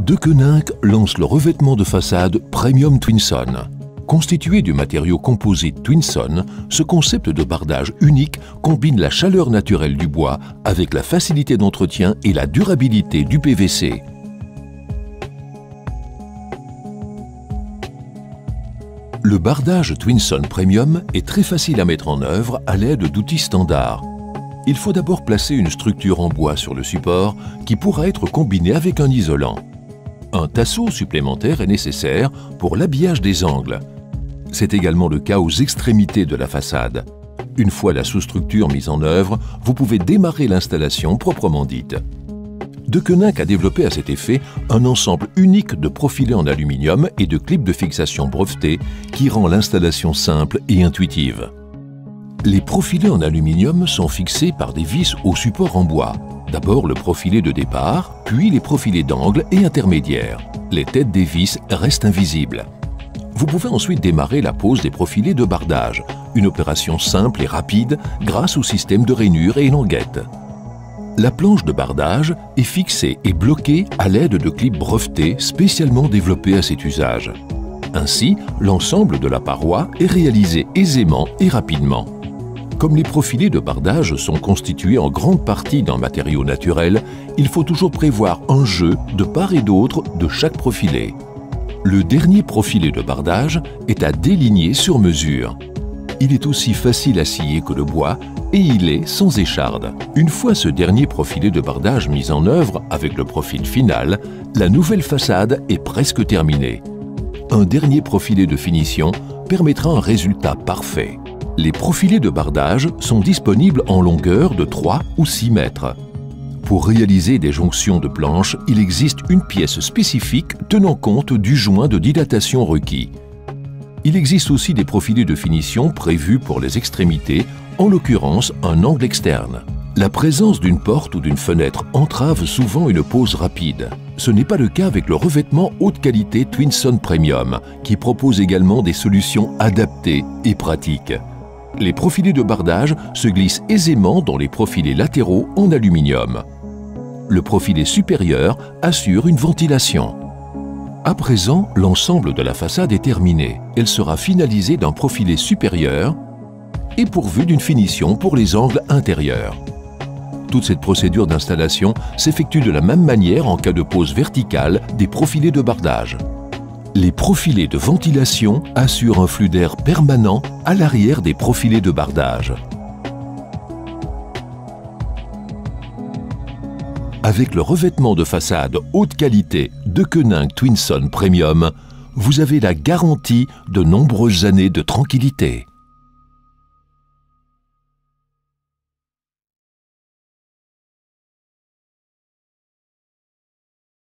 Deceuninck lance le revêtement de façade Premium Twinson. Constitué du matériau composite Twinson, ce concept de bardage unique combine la chaleur naturelle du bois avec la facilité d'entretien et la durabilité du PVC. Le bardage Twinson Premium est très facile à mettre en œuvre à l'aide d'outils standards. Il faut d'abord placer une structure en bois sur le support qui pourra être combinée avec un isolant. Un tasseau supplémentaire est nécessaire pour l'habillage des angles. C'est également le cas aux extrémités de la façade. Une fois la sous-structure mise en œuvre, vous pouvez démarrer l'installation proprement dite. Deceuninck a développé à cet effet un ensemble unique de profilés en aluminium et de clips de fixation brevetés qui rend l'installation simple et intuitive. Les profilés en aluminium sont fixés par des vis au support en bois. D'abord le profilé de départ, puis les profilés d'angle et intermédiaires. Les têtes des vis restent invisibles. Vous pouvez ensuite démarrer la pose des profilés de bardage, une opération simple et rapide grâce au système de rainure et languettes. La planche de bardage est fixée et bloquée à l'aide de clips brevetés spécialement développés à cet usage. Ainsi, l'ensemble de la paroi est réalisé aisément et rapidement. Comme les profilés de bardage sont constitués en grande partie d'un matériau naturel, il faut toujours prévoir un jeu de part et d'autre de chaque profilé. Le dernier profilé de bardage est à déligner sur mesure. Il est aussi facile à scier que le bois et il est sans écharde. Une fois ce dernier profilé de bardage mis en œuvre avec le profil final, la nouvelle façade est presque terminée. Un dernier profilé de finition permettra un résultat parfait. Les profilés de bardage sont disponibles en longueur de 3 ou 6 mètres. Pour réaliser des jonctions de planches, il existe une pièce spécifique tenant compte du joint de dilatation requis. Il existe aussi des profilés de finition prévus pour les extrémités, en l'occurrence un angle externe. La présence d'une porte ou d'une fenêtre entrave souvent une pose rapide. Ce n'est pas le cas avec le revêtement haute qualité Twinson Premium, qui propose également des solutions adaptées et pratiques. Les profilés de bardage se glissent aisément dans les profilés latéraux en aluminium. Le profilé supérieur assure une ventilation. À présent, l'ensemble de la façade est terminé. Elle sera finalisée d'un profilé supérieur et pourvue d'une finition pour les angles intérieurs. Toute cette procédure d'installation s'effectue de la même manière en cas de pose verticale des profilés de bardage. Les profilés de ventilation assurent un flux d'air permanent à l'arrière des profilés de bardage. Avec le revêtement de façade haute qualité Deceuninck Twinson Premium, vous avez la garantie de nombreuses années de tranquillité.